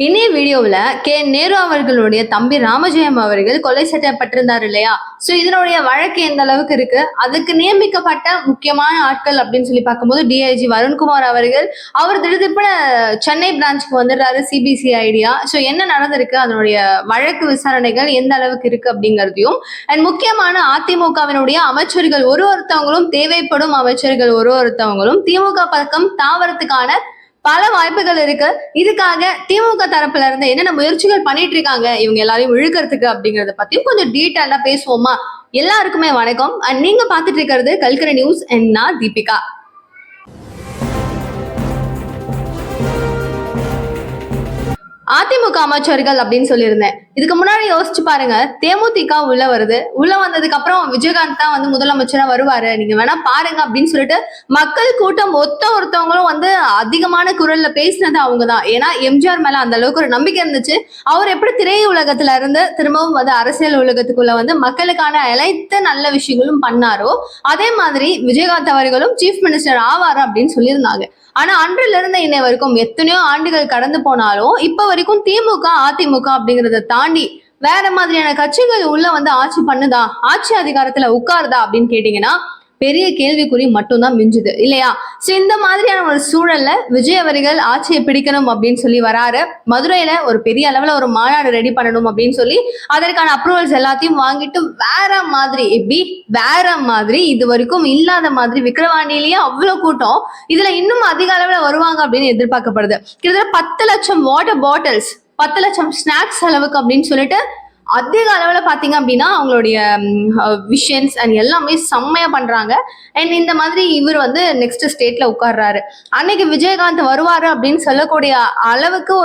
இனிய வீடியோவில் நேரு அவர்களுடைய தம்பி ராமஜெயம் அவர்கள் கொலை செய்யப்பட்டிருந்தார் இல்லையா? ஸோ இதனுடைய வழக்கு எந்த அளவுக்கு இருக்கு, அதுக்கு நியமிக்கப்பட்ட முக்கியமான ஆட்கள் அப்படின்னு சொல்லி பார்க்கும்போது டிஐஜி வருண்குமார் அவர்கள் அவர் திடீர்னு சென்னை பிரான்ச்சுக்கு வந்துடுறாரு சிபிசிஐடியா. ஸோ என்ன நடந்திருக்கு, அதனுடைய வழக்கு விசாரணைகள் எந்த அளவுக்கு இருக்கு அப்படிங்கிறதையும், அண்ட் முக்கியமான அதிமுகவினுடைய அமைச்சர்கள் ஒருத்தவங்களும் தேவைப்படும் அமைச்சர்கள் ஒருத்தவங்களும் திமுக பக்கம் தாவரத்துக்கான பல வாய்ப்புகள் இருக்கு. இதுக்காக திமுக தரப்புல இருந்து என்னென்ன முயற்சிகள் பண்ணிட்டு இருக்காங்க இவங்க எல்லாரையும் இழுக்கிறதுக்கு அப்படிங்கறத பத்தியும் கொஞ்சம் டீட்டெயிலா பேசுவோமா? எல்லாருக்குமே வணக்கம். அண்ட் நீங்க பாத்துட்டு இருக்கிறது கல்கரை நியூஸ் அண்ட் நான் தீபிகா. அதிமுக அமைச்சர்கள் அப்படின்னு சொல்லியிருந்தேன். இதுக்கு முன்னாடி யோசிச்சு பாருங்க, தேமுதிக உள்ள வருது, உள்ள வந்ததுக்கு அப்புறம் விஜயகாந்த் தான் வந்து முதலமைச்சரா வருவாரு, நீங்க வேணா பாருங்க அப்படின்னு சொல்லிட்டு மக்கள் கூட்டம் ஒருத்தவங்களும் அதிகமான குரல்ல பேசினது அவங்கதான். ஏன்னா எம்ஜிஆர் மேல அந்த அளவுக்கு ஒரு நம்பிக்கை இருந்துச்சு. அவர் எப்படி திரை உலகத்துல இருந்து திரும்பவும் அரசியல் உலகத்துக்குள்ள மக்களுக்கான அனைத்து நல்ல விஷயங்களும் பண்ணாரோ, அதே மாதிரி விஜயகாந்த் அவர்களும் சீஃப் மினிஸ்டர் ஆவாரு அப்படின்னு சொல்லியிருந்தாங்க. ஆனா அன்றில இருந்து இன்னை வரைக்கும் எத்தனையோ ஆண்டுகள் கடந்து போனாலும் இப்ப வரைக்கும் திமுக அதிமுக அப்படிங்கறத தாண்டி வேற மாதிரியான கட்சிகள் உள்ள ஆட்சி பண்ணுதா, ஆட்சி அதிகாரத்துல உட்காருதா அப்படின்னு கேட்டீங்கன்னா பெரிய கேள்விக்குறி மட்டும்தான் மிஞ்சுது இல்லையா? சோ இந்த மாதிரியான ஒரு சூழல்ல விஜய் அவர்கள் ஆட்சியை பிடிக்கணும் அப்படின்னு சொல்லி வராரு. மதுரையில ஒரு பெரிய அளவுல ஒரு மாநாடு ரெடி பண்ணணும் அப்படின்னு சொல்லி அதற்கான அப்ரூவல்ஸ் எல்லாத்தையும் வாங்கிட்டு வேற மாதிரி இது வரைக்கும் இல்லாத மாதிரி விக்கிரவாண்டியிலேயே அவ்வளவு கூட்டம், இதுல இன்னும் அதிக அளவுல வருவாங்க அப்படின்னு எதிர்பார்க்கப்படுது. கிட்டத்தட்ட 10 லட்சம் வாட்டர் பாட்டில்ஸ், 10 லட்சம் ஸ்நாக்ஸ் அளவுக்கு அப்படின்னு சொல்லிட்டு அதிக அளவுல பாத்தீங்க அப்படின்னா அவங்களுடைய விஷன்ஸ் அண்ட் எல்லாமே செம்மையா பண்றாங்க. அண்ட் இந்த மாதிரி இவர் நெக்ஸ்ட் ஸ்டேட்ல உட்கார்றாரு. அன்னைக்கு விஜயகாந்த் வருவாரு அப்படின்னு சொல்லக்கூடிய அளவுக்கு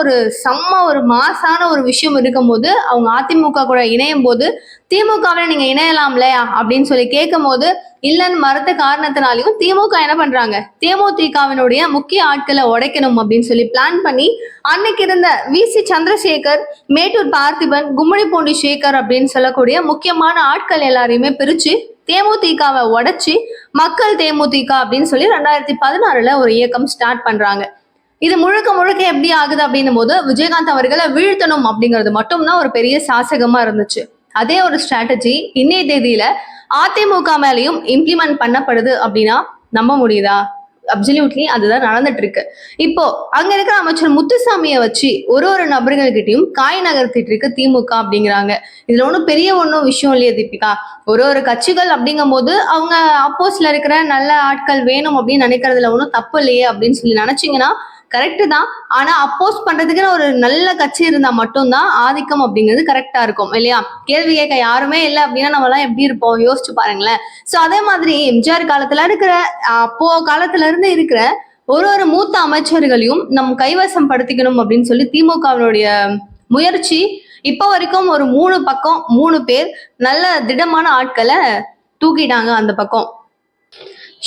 ஒரு மாசான ஒரு விஷயம் இருக்கும் போது அவங்க அதிமுக கூட இணையும் போது திமுகவில் நீங்க இணையலாம் இல்லையா அப்படின்னு சொல்லி கேட்கும் போது இல்லைன்னு மறுத்த காரணத்தினாலையும் திமுக என்ன பண்றாங்க, தேமுதிகவினுடைய முக்கிய ஆட்களை உடைக்கணும் அப்படின்னு சொல்லி பிளான் பண்ணி அன்னைக்கு இருந்த விசி சந்திரசேகர், மேட்டூர் பார்த்திபன், கும்மிடிப்பூண்டி சேகர் அப்படின்னு சொல்லக்கூடிய முக்கியமான ஆட்கள் எல்லாரையுமே பிரிச்சு தேமுதிகவை உடைச்சு மக்கள் தேமுதிக அப்படின்னு சொல்லி 2016 ஒரு இயக்கம் ஸ்டார்ட் பண்றாங்க. இது முழுக்க எப்படி ஆகுது அப்படின்னும் போது விஜயகாந்த் அவர்களை வீழ்த்தணும் அப்படிங்கிறது மட்டும்தான் ஒரு பெரிய சாசகமா இருந்துச்சு. அதே ஒரு ஸ்ட்ராட்டஜி இன்னைய தேதியில அதிமுக மேலையும் இம்ப்ளிமெண்ட் பண்ணப்படுது அப்படின்னா நம்ப முடியுதா? அப்சல்யூட்லி அதுதான் நடந்துட்டு இருக்கு. இப்போ அங்க இருக்கிற அமைச்சர் முத்துசாமியை வச்சு ஒரு நபர்கள்கிட்டையும் காய் நகர்த்திட்டு இருக்கு திமுக அப்படிங்கிறாங்க. இதுல ஒன்னும் விஷயம் இல்லையே தீபிகா. ஒரு கட்சிகள் அப்படிங்கும் போது அவங்க அப்போஸ்ல இருக்கிற நல்ல ஆட்கள் வேணும் அப்படின்னு நினைக்கிறதுல ஒன்றும் தப்பு இல்லையே அப்படின்னு சொல்லி நினைச்சீங்கன்னா கரெக்டு தான். ஆனா அப்போஸ் பண்றதுக்கு ஒரு நல்ல கட்சி இருந்தா மட்டும்தான் ஆதிக்கம் அப்படிங்கிறது கரெக்டா இருக்கும் இல்லையா? கேள்வி கேட்க யாருமே இல்லை அப்படின்னா நம்ம எல்லாம் எப்படி இருப்போம் யோசிச்சு பாருங்களேன். சோ அதே மாதிரி எம்ஜிஆர் காலத்துல இருக்கிற அப்போ காலத்துல இருந்து இருக்கிற ஒரு மூத்த அமைச்சர்களையும் நம் கைவசம் படுத்திக்கணும் அப்படின்னு சொல்லி திமுகவினுடைய முயற்சி இப்ப வரைக்கும் ஒரு 3 பேர் நல்ல திடமான ஆட்களை தூக்கிட்டாங்க அந்த பக்கம்.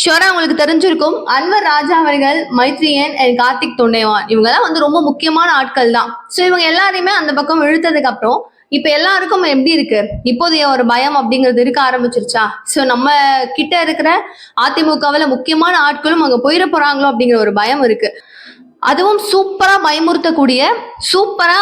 ஷோரா உங்களுக்கு தெரிஞ்சிருக்கும், அன்வர் ராஜா அவர்கள், மைத்ரியன் அண்ட் கார்த்திக் தொண்டைவான் இவங்க எல்லாம் ரொம்ப முக்கியமான ஆட்கள் தான். ஸோ இவங்க எல்லாரையுமே அந்த பக்கம் இழுத்ததுக்கு அப்புறம் இப்ப எல்லாருக்கும் எப்படி இருக்கு, இப்போதைய ஒரு பயம் அப்படிங்கிறது இருக்க ஆரம்பிச்சிருச்சா? ஸோ நம்ம கிட்ட இருக்கிற அதிமுகவில் முக்கியமான ஆட்களும் அங்க போயிட போறாங்களோ அப்படிங்கிற ஒரு பயம் இருக்கு. அதுவும் சூப்பரா பயமுறுத்தக்கூடிய, சூப்பரா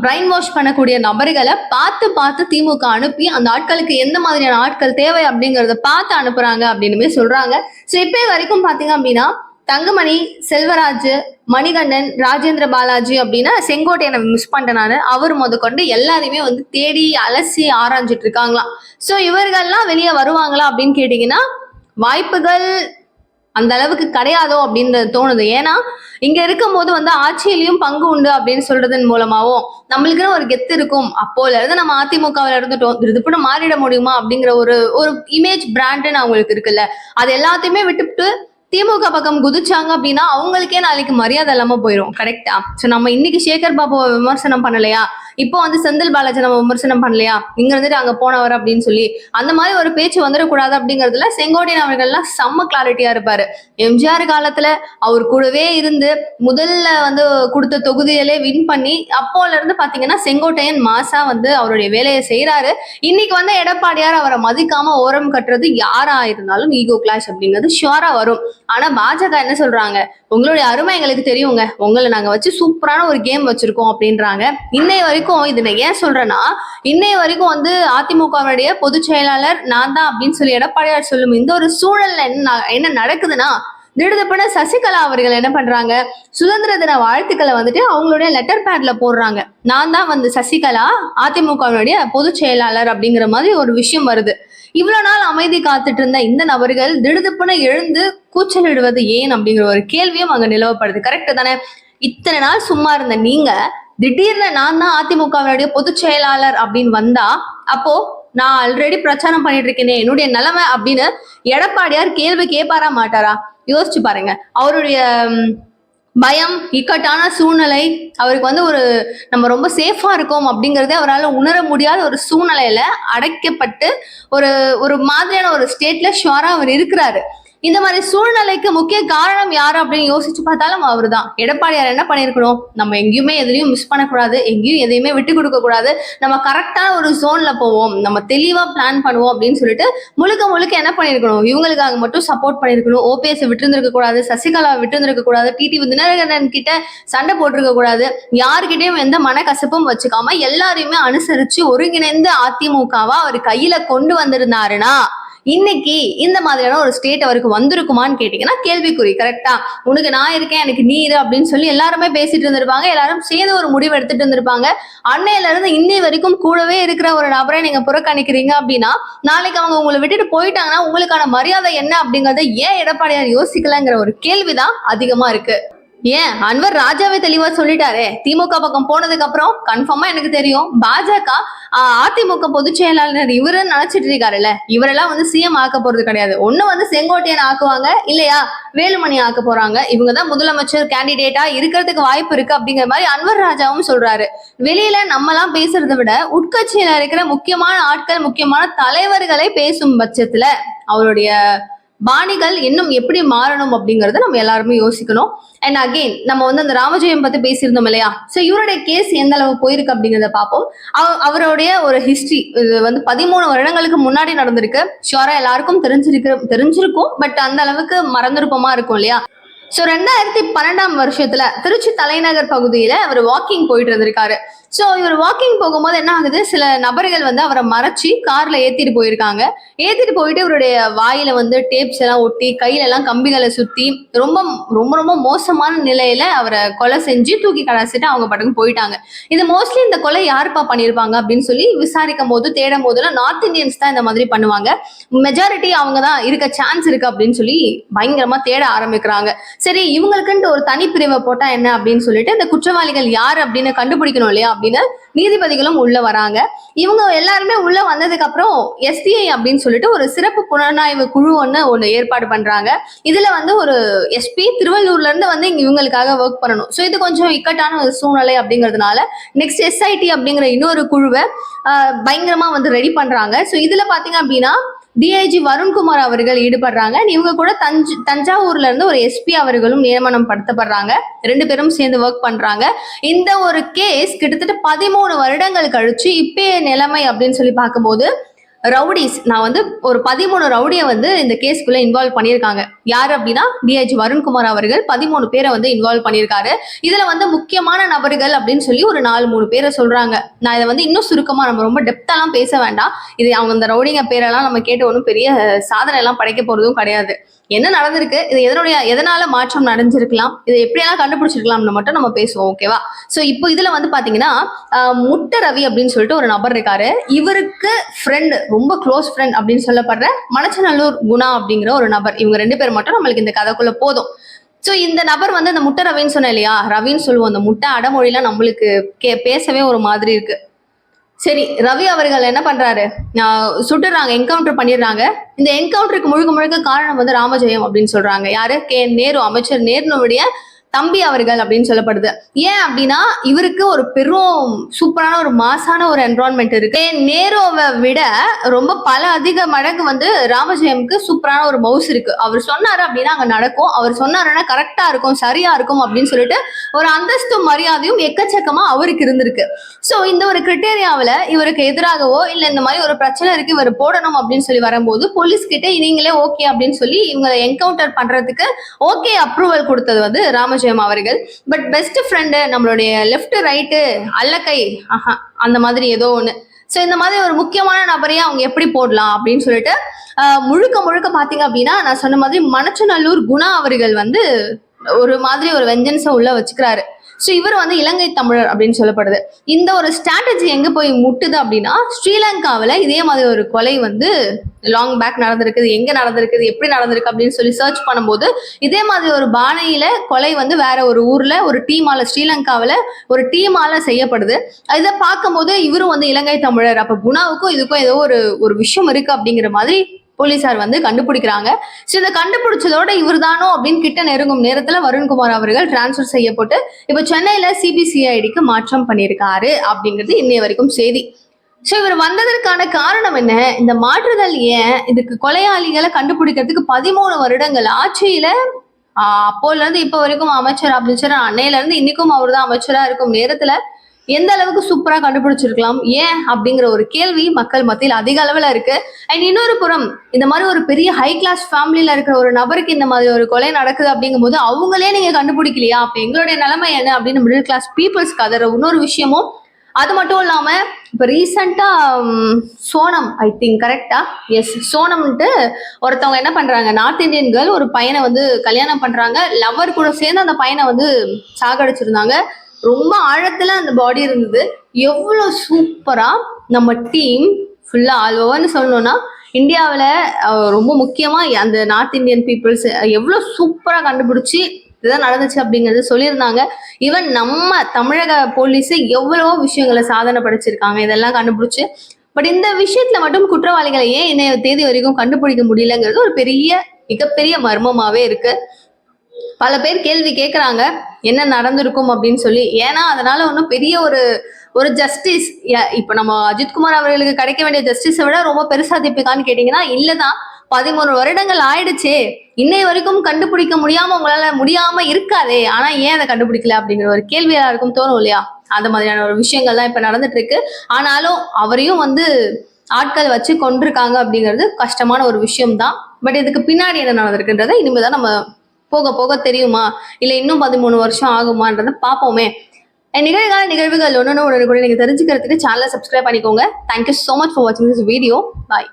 பிரைன் வாஷ் பண்ணக்கூடிய நபர்களை பார்த்து திமுக அனுப்பி அந்த ஆட்களுக்கு எந்த மாதிரியான ஆட்கள் தேவை அப்படிங்கறத பார்த்து அனுப்புறாங்க அப்படின்னு சொல்றாங்க. ஸோ இப்போ வரைக்கும் பாத்தீங்க அப்படின்னா தங்கமணி, செல்வராஜ், மணிகண்டன், ராஜேந்திர பாலாஜி அப்படின்னா செங்கோட்டையை மிஸ் பண்ணிட்டேன் நான், அவர் முதற்கொண்டு எல்லாரையுமே தேடி அலசி ஆராய்ஞ்சிட்டு இருக்காங்களாம். ஸோ இவர்கள்லாம் வெளியே வருவாங்களா அப்படின்னு கேட்டீங்கன்னா வாய்ப்புகள் அந்த அளவுக்கு கிடையாதோ அப்படின்னு தோணுது. ஏன்னா இங்க இருக்கும் போது ஆட்சியிலையும் பங்கு உண்டு அப்படின்னு சொல்றதன் மூலமாவும் நம்மளுக்குன்னு ஒரு கெத்து இருக்கும். அப்போல இருந்து நம்ம அதிமுகவில் இருந்துட்டோம், திருப்பி மாறிட முடியுமா அப்படிங்கிற ஒரு இமேஜ் பிராண்டுன்னு அவங்களுக்கு இருக்குல்ல, அது எல்லாத்தையுமே விட்டுவிட்டு திமுக பக்கம் குதிச்சாங்க அப்படின்னா அவங்களுக்கே நாளைக்கு மரியாதை இல்லாம போயிடும். கரெக்டா? சோ நம்ம இன்னைக்கு சேகர் பாபுவை விமர்சனம் பண்ணலையா, இப்போ வந்து செந்தில் பாலாஜி நம்ம விமர்சனம் பண்ணலையா, இங்க இருந்துட்டு அங்க போனவர் அப்படின்னு சொல்லி, அந்த மாதிரி ஒரு பேச்சு வந்துடக்கூடாது அப்படிங்கிறதுல செங்கோட்டையன் அவர்கள்லாம் செம்ம கிளாரிட்டியா இருப்பாரு. எம்ஜிஆர் காலத்துல அவர் கூடவே இருந்து முதல்ல வந்து கொடுத்த தொகுதியிலே வின் பண்ணி அப்போல இருந்து பாத்தீங்கன்னா செங்கோட்டையன் மாசா வந்து அவருடைய வேலையை செய்யறாரு. இன்னைக்கு வந்து எடப்பாடியார் அவரை மதிக்காம ஓரம் கட்டுறது யாரா இருந்தாலும் ஈகோ கிளாஷ் அப்படிங்கிறது ஷுவரா வரும். ஆனா பாஜக என்ன சொல்றாங்க, உங்களுடைய அருமை எங்களுக்கு தெரியுங்க, உங்களை நாங்க வச்சு சூப்பரான ஒரு கேம் வச்சிருக்கோம் அப்படின்றாங்க. இன்னைய வரைக்கும் இது நான் ஏன் சொல்றேன்னா, இன்னைய வரைக்கும் வந்து அதிமுகவுடைய பொதுச் செயலாளர் நான் தான் அப்படின்னு சொல்லி எடப்பாடியார் சொல்லும் இந்த ஒரு சூழல்ல என்ன நடக்குதுன்னா, திடுதிப்புன்னு சசிகலா அவர்கள் என்ன பண்றாங்க, சுதந்திர தின வாழ்த்துக்களை வந்துட்டு அவங்களுடைய லெட்டர் பேட்ல போடுறாங்க. நான் தான் வந்து சசிகலா அதிமுகவுடைய பொதுச் செயலாளர் அப்படிங்கிற மாதிரி ஒரு விஷயம் வருது. இவ்வளவு நாள் அமைதி காத்துட்டு இருந்த இந்த நபர்கள் திடுதிப்புன்னு எழுந்து கூச்சலிடுவது ஏன் அப்படிங்கிற ஒரு கேள்வியும் அங்க நிலவப்படுது. கரெக்ட் தானே? இத்தனை நாள் சும்மா இருந்த நீங்க திடீர்னு நான் தான் அதிமுகவுடைய பொதுச் செயலாளர் அப்படின்னு வந்தா, அப்போ நான் ஆல்ரெடி பிரச்சாரம் பண்ணிட்டு இருக்கேனே என்னுடைய நிலைமை அப்படின்னு எடப்பாடியார் கேள்வி கேட்பாரா மாட்டாரா? யோசிச்சு பாருங்க. அவருடைய பயம், இக்கட்டான சூழ்நிலை, அவருக்கு வந்து ஒரு நம்ம ரொம்ப சேஃபா இருக்கோம் அப்படிங்கறதே அவரால் உணர முடியாத ஒரு சூழ்நிலையில அடைக்கப்பட்டு ஒரு ஒரு மாதிரியான ஒரு ஸ்டேட்ல ஷுவரா அவர் இருக்கிறாரு. இந்த மாதிரி சூழ்நிலைக்கு முக்கிய காரணம் யாரு அப்படின்னு யோசிச்சு பார்த்தாலும் அவர் தான். எடப்பாடியார் என்ன பண்ணிருக்கணும், நம்ம எங்கேயுமே எதுலையும் மிஸ் பண்ணக்கூடாது, எங்கேயும் எதையுமே விட்டு கொடுக்க கூடாது, நம்ம கரெக்டான ஒரு ஜோன்ல போவோம், நம்ம தெளிவா பிளான் பண்ணுவோம் அப்படின்னு சொல்லிட்டு முழுக்க முழுக்க என்ன பண்ணிருக்கணும், இவங்களுக்காக மட்டும் சப்போர்ட் பண்ணிருக்கணும். ஓபிஎஸ் விட்டு இருந்திருக்க கூடாது, சசிகலா விட்டு இருந்திருக்க கூடாது, டிடிவி தினகரன் கிட்ட சண்டை போட்டிருக்க கூடாது, யாருக்கிட்டையும் எந்த மனக்கசப்பும் வச்சுக்காம எல்லாரையுமே அனுசரிச்சு ஒருங்கிணைந்து அதிமுகவா அவர் கையில கொண்டு வந்திருந்தாருன்னா இன்னைக்கு இந்த மாதிரியான ஒரு ஸ்டேட் அவருக்கு வந்திருக்குமான்னு கேட்டீங்கன்னா கேள்விக்குறி. கரெக்டா? உனக்கு நான் இருக்கேன், எனக்கு நீ இரு அப்படின்னு சொல்லி எல்லாருமே பேசிட்டு இருந்திருப்பாங்க, எல்லாரும் சேர்ந்து ஒரு முடிவு எடுத்துட்டு இருந்திருப்பாங்க. அன்னையில இருந்து இன்னை வரைக்கும் கூடவே இருக்கிற ஒரு நபரை நீங்க புறக்கணிக்கிறீங்க அப்படின்னா, நாளைக்கு அவங்க உங்களை விட்டுட்டு போயிட்டாங்கன்னா உங்களுக்கான மரியாதை என்ன அப்படிங்கறத ஏன் எடப்பாடியார் யோசிக்கலங்கிற ஒரு கேள்விதான் அதிகமா இருக்கு. ஏன் அன்வர் ராஜாவே தெளிவா சொல்லிட்டாரே, திமுக பக்கம் போனதுக்கு அப்புறம் கன்ஃபார்மா எனக்கு தெரியும் பாஜக அதிமுக பொதுச் செயலாளர் இவருன்னு நினைச்சிட்டு இருக்காருல்ல, இவரெல்லாம் வந்து சிஎம் ஆக்க போறது கிடையாது. ஒண்ணு வந்து செங்கோட்டையன் ஆக்குவாங்க, இல்லையா வேலுமணி ஆக்க போறாங்க. இவங்கதான் முதலமைச்சர் கேண்டிடேட்டா இருக்கிறதுக்கு வாய்ப்பு இருக்கு அப்படிங்கிற மாதிரி அன்வர் ராஜாவும் சொல்றாரு. வெளியில நம்ம எல்லாம் பேசுறதை விட உட்கட்சியில இருக்கிற முக்கியமான ஆட்கள், முக்கியமான தலைவர்களை பேசும் பட்சத்துல அவருடைய பாணிகள் இன்னும் எப்படி மாறணும் அப்படிங்கறத நம்ம எல்லாருமே யோசிக்கணும். அண்ட் அகெயின் நம்ம வந்து அந்த ராமஜெயம் பத்தி பேசியிருந்தோம் இல்லையா, சோ இவருடைய கேஸ் எந்த அளவு போயிருக்கு அப்படிங்கிறத பார்ப்போம். அவருடைய ஒரு ஹிஸ்டரி இது வந்து 13 வருடங்களுக்கு முன்னாடி நடந்திருக்கு. ஷுவரா எல்லாருக்கும் தெரிஞ்சிருக்கும், பட் அந்த அளவுக்கு மறந்துருப்பமா இருக்கும் இல்லையா. சோ 2012 வருஷத்துல திருச்சி தலைநகர் பகுதியில அவர் வாக்கிங் போயிட்டு இருந்திருக்காரு. சோ இவர் வாக்கிங் போகும்போது என்ன ஆகுது, சில நபர்கள் வந்து அவரை மறைச்சி கார்ல ஏத்திட்டு போயிருக்காங்க. ஏத்திட்டு போயிட்டு இவருடைய வாயில வந்து டேப்ஸ் எல்லாம் ஒட்டி, கையில எல்லாம் கம்பிகளை சுத்தி ரொம்ப ரொம்ப ரொம்ப மோசமான நிலையில அவரை கொலை செஞ்சு தூக்கி கடாசிட்டு அவங்க பாட்டுக்கு போயிட்டாங்க. இது மோஸ்ட்லி இந்த கொலை யாருப்பா பண்ணிருப்பாங்க அப்படின்னு சொல்லி விசாரிக்கும் போது தேடும் போதுலாம் நார்த் இந்தியன்ஸ் தான் இந்த மாதிரி பண்ணுவாங்க, மெஜாரிட்டி அவங்க தான் இருக்க சான்ஸ் இருக்கு அப்படின்னு சொல்லி பயங்கரமா தேட ஆரம்பிக்கிறாங்க. சரி, இவங்களுக்குன்ட்டு ஒரு தனிப்பிரிவை போட்டா என்ன அப்படின்னு சொல்லிட்டு இந்த குற்றவாளிகள் யார் அப்படின்னு கண்டுபிடிக்கணும் இல்லையா அப்படின்னு நீதிபதிகளும் உள்ள வராங்க. இவங்க எல்லாருமே உள்ள வந்ததுக்கு அப்புறம் எஸ்டிஐ அப்படின்னு சொல்லிட்டு ஒரு சிறப்பு புலனாய்வு குழு ஒண்ணு ஏற்பாடு பண்றாங்க. இதுல வந்து ஒரு எஸ்பி திருவள்ளூர்ல இருந்து வந்து இவங்களுக்காக ஒர்க் பண்ணணும். ஸோ இது கொஞ்சம் இக்கட்டான ஒரு சூழ்நிலை அப்படிங்கிறதுனால நெக்ஸ்ட் எஸ்ஐடி அப்படிங்கிற இன்னொரு குழுவை பயங்கரமா வந்து ரெடி பண்றாங்க. ஸோ இதுல பாத்தீங்க அப்படின்னா டிஐஜி வருண்குமார் அவர்கள் ஈடுபடுறாங்க. இவங்க கூட தஞ்சாவூர்ல இருந்து ஒரு எஸ்பி அவர்களும் நியமனம் படுத்தப்படுறாங்க. 2 பேரும் சேர்ந்து ஒர்க் பண்றாங்க. இந்த ஒரு கேஸ் கிட்டத்தட்ட 13 வருடங்கள் கழிச்சு இப்பே நிலைமை அப்படின்னு சொல்லி பார்க்கும்போது ரவுடிஸ், நான் வந்து ஒரு 13 ரவுடியை வந்து இந்த கேஸ்க்குள்ள இன்வால்வ் பண்ணியிருக்காங்க. யாரு அப்படின்னா டிஐஜி வருண்குமார் அவர்கள் 13 பேரை வந்து இன்வால்வ் பண்ணியிருக்காரு. இதுல வந்து முக்கியமான நபர்கள் அப்படின்னு சொல்லி ஒரு 4-3 பேரை சொல்றாங்க. நான் இதை வந்து இன்னும் சுருக்கமா, நம்ம ரொம்ப டெப்தாலாம் பேச வேண்டாம். இது அவங்க இந்த ரவுடிங்க பேரெல்லாம் நம்ம கேட்ட ஒன்றும் பெரிய சாதனை எல்லாம் படைக்க போறதும் கிடையாது. என்ன நடந்திருக்கு, இது எதனால மாற்றம் நடந்திருக்கலாம், இதை எப்படியெல்லாம் கண்டுபிடிச்சிருக்கலாம்னு மட்டும் நம்ம பேசுவோம். ஓகேவா? சோ இப்போ இதுல வந்து பாத்தீங்கன்னா முட்டை ரவி அப்படின்னு சொல்லிட்டு ஒரு நபர் இருக்காரு. இவருக்கு ஃப்ரெண்ட், ரொம்ப க்ளோஸ் ஃப்ரெண்ட் அப்படின்னு சொல்லப்படுற மணச்சநல்லூர் குணா அப்படிங்கிற ஒரு நபர். இவங்க 2 பேர் மட்டும் நம்மளுக்கு இந்த கதைக்குள்ள போதும். சோ இந்த நபர் வந்து அந்த முட்டை ரவின்னு சொன்னேன் இல்லையா, ரவின்னு சொல்லுவோம். அந்த முட்டை அடமொழிலாம் நம்மளுக்கு பேசவே ஒரு மாதிரி இருக்கு. சரி, ரவி அவர்கள் என்ன பண்றாரு, சுட்டுறாங்க, என்கவுண்டர் பண்ணிடுறாங்க. இந்த என்கவுண்டருக்கு முழுக்க முழுக்க காரணம் வந்து ராமஜெயம் அப்படின்னு சொல்றாங்க. யாரு? நேரு, அமைச்சர் நேருனுடைய தம்பி அவர்கள் அப்படின்னு சொல்லப்படுது. ஏன் அப்படின்னா இவருக்கு ஒரு பெரும் சூப்பரான ஒரு மாசான ஒரு என்வரான்மெண்ட் இருக்கு. நேரோவை விட ரொம்ப பல அதிக மடங்கு வந்து ராமஜெயமுக்கு சூப்பரான ஒரு மவுஸ் இருக்கு. அவர் சொன்னாரு அப்படின்னா அங்க நடக்கும், அவர் சொன்னாருன்னா கரெக்டா இருக்கும், சரியா இருக்கும் அப்படின்னு சொல்லிட்டு ஒரு அந்தஸ்தும் மரியாதையும் எக்கச்சக்கமா அவருக்கு இருந்திருக்கு. சோ இந்த ஒரு கிரிட்டேரியாவில இவருக்கு எதிராகவோ இல்ல இந்த மாதிரி ஒரு பிரச்சனை இருக்கு இவர் போடணும் அப்படின்னு சொல்லி வரும்போது போலீஸ் கிட்ட நீங்களே ஓகே அப்படின்னு சொல்லி இவங்க என்கவுண்டர் பண்றதுக்கு ஓகே அப்ரூவல் கொடுத்தது வந்து ராமஜெயம் அவர்கள். பட் பெஸ்ட் ஃப்ரெண்டு நம்மளுடைய லெஃப்ட் ரைட்டு அல்லக்கை அந்த மாதிரி ஏதோ ஒண்ணு. சோ இந்த மாதிரி ஒரு முக்கியமான நபரையே அவங்க எப்படி போடலாம் அப்படின்னு சொல்லிட்டு முழுக்க முழுக்க பாத்தீங்க அப்படின்னா நான் சொன்ன மாதிரி மணச்சநல்லூர் குணா அவர்கள் வந்து ஒரு மாதிரி ஒரு வெஞ்சன்ஸை உள்ள வச்சுக்கிறாரு. ஸோ இவர் வந்து இலங்கை தமிழர் அப்படின்னு சொல்லப்படுது. இந்த ஒரு ஸ்ட்ராட்டஜி எங்க போய் முட்டுது அப்படின்னா ஸ்ரீலங்காவில் இதே மாதிரி ஒரு கொலை வந்து லாங் பேக் நடந்திருக்குது, எங்க நடந்திருக்குது, எப்படி நடந்திருக்கு அப்படின்னு சொல்லி சர்ச் பண்ணும்போது இதே மாதிரி ஒரு பானையில கொலை வந்து வேற ஒரு ஊர்ல ஒரு டீமால ஸ்ரீலங்காவில் ஒரு டீமால செய்யப்படுது. இதை பார்க்கும்போது இவரும் வந்து இலங்கை தமிழர், அப்ப குணாவுக்கும் இதுக்கும் ஏதோ ஒரு விஷயம் இருக்கு அப்படிங்கிற மாதிரி போலீசார் வந்து கண்டுபிடிக்கிறாங்க. ஸோ இதை கண்டுபிடிச்சதோட இவர் தானோ அப்படின்னு கிட்ட நெருங்கும் நேரத்துல வருண்குமார் அவர்கள் டிரான்ஸ்பர் செய்யப்பட்டு இப்ப சென்னையில சிபிசிஐடிக்கு மாற்றம் பண்ணியிருக்காரு அப்படிங்கிறது இன்னைய வரைக்கும் செய்தி. ஸோ இவர் வந்ததற்கான காரணம் என்ன, இந்த மாற்றுதல் ஏன், இதுக்கு கொலையாளிகளை கண்டுபிடிக்கிறதுக்கு 13 வருடங்கள் ஆட்சியில அப்போல இருந்து இப்ப வரைக்கும் அமைச்சர் அமைச்சர் அன்னையில இருந்து இன்னைக்கும் அவர் தான் அமைச்சரா இருக்கும் நேரத்துல எந்த அளவுக்கு சூப்பரா கண்டுபிடிச்சிருக்கலாம் ஏன் அப்படிங்கிற ஒரு கேள்வி மக்கள் மத்தியில் அதிக அளவுல இருக்கு. அண்ட் இன்னொரு புறம் இந்த மாதிரி ஒரு பெரிய ஹை கிளாஸ் ஃபேமிலியில இருக்கிற ஒரு நபருக்கு இந்த மாதிரி ஒரு கொலை நடக்குது அப்படிங்கும் போது அவங்களே நீங்க கண்டுபிடிக்கலையா, அப்ப எங்களுடைய நிலைமை என்ன அப்படின்னு மிடில் கிளாஸ் பீப்புள்ஸ்க்கு அதோட இன்னொரு விஷயமும். அது மட்டும் இல்லாம இப்ப ரீசெண்டா சோனம் ஐ திங்க் கரெக்டா எஸ் சோனம்ட்டு ஒருத்தவங்க என்ன பண்றாங்க, நார்த் இந்தியன் கேர்ள் ஒரு பையனை வந்து கல்யாணம் பண்றாங்க, லவ்வர் கூட சேர்ந்து அந்த பையனை வந்து சாகடிச்சிருந்தாங்க. ரொம்ப ஆழத்துல அந்த பாடி இருந்தது. எவ்வளவு சூப்பரா நம்ம டீம் ஃபுல்லா ஆல் ஓவர்னு சொல்லணும்னா இந்தியாவில் ரொம்ப முக்கியமா அந்த நார்த் இந்தியன் பீப்புள்ஸ் எவ்வளவு சூப்பரா கண்டுபிடிச்சி இதுதான் நடந்துச்சு அப்படிங்கிறது சொல்லியிருந்தாங்க. ஈவன் நம்ம தமிழக போலீஸ் எவ்வளவோ விஷயங்களை சாதனை படைச்சிருக்காங்க இதெல்லாம் கண்டுபிடிச்சு. பட் இந்த விஷயத்துல மட்டும் குற்றவாளிகளை ஏன் இன்னைய தேதி வரைக்கும் கண்டுபிடிக்க முடியலங்கிறது ஒரு மிகப்பெரிய மர்மமாவே இருக்கு. பல பேர் கேள்வி கேட்கறாங்க என்ன நடந்திருக்கும் அப்படின்னு சொல்லி. ஏன்னா அதனால ஒன்றும் பெரிய ஒரு ஜஸ்டிஸ் இப்ப நம்ம அஜித்குமார் அவர்களுக்கு கிடைக்க வேண்டிய ஜஸ்டிஸை விட ரொம்ப பெருசா திப்பிக்கான்னு கேட்டீங்கன்னா இல்லதான். 13 வருடங்கள் ஆயிடுச்சே, இன்னைய வரைக்கும் கண்டுபிடிக்க முடியாம இருக்காதே, ஆனா ஏன் அதை கண்டுபிடிக்கல அப்படிங்கிற ஒரு கேள்வி எல்லாருக்கும் தோணும் இல்லையா. அந்த மாதிரியான ஒரு விஷயங்கள்லாம் இப்ப நடந்துட்டு இருக்கு. ஆனாலும் அவரையும் வந்து ஆட்கள் வச்சு கொண்டிருக்காங்க அப்படிங்கிறது கஷ்டமான ஒரு விஷயம் தான். பட் இதுக்கு பின்னாடி என்ன நடந்திருக்குன்றதை இனிமேதான் நம்ம போக போக தெரியுமா இல்ல இன்னும் 13 வருஷம் ஆகுமான்றத பாப்போமே. நிகழ்வுகள் ஒன்னு கூட நீங்க தெரிஞ்சுக்கிறதுக்கு சேனலை சப்ஸ்கிரைப் பண்ணிக்கோங்க. தேங்க்யூ சோ மச் ஃபார் வாட்சிங் திஸ் வீடியோ. பாய்.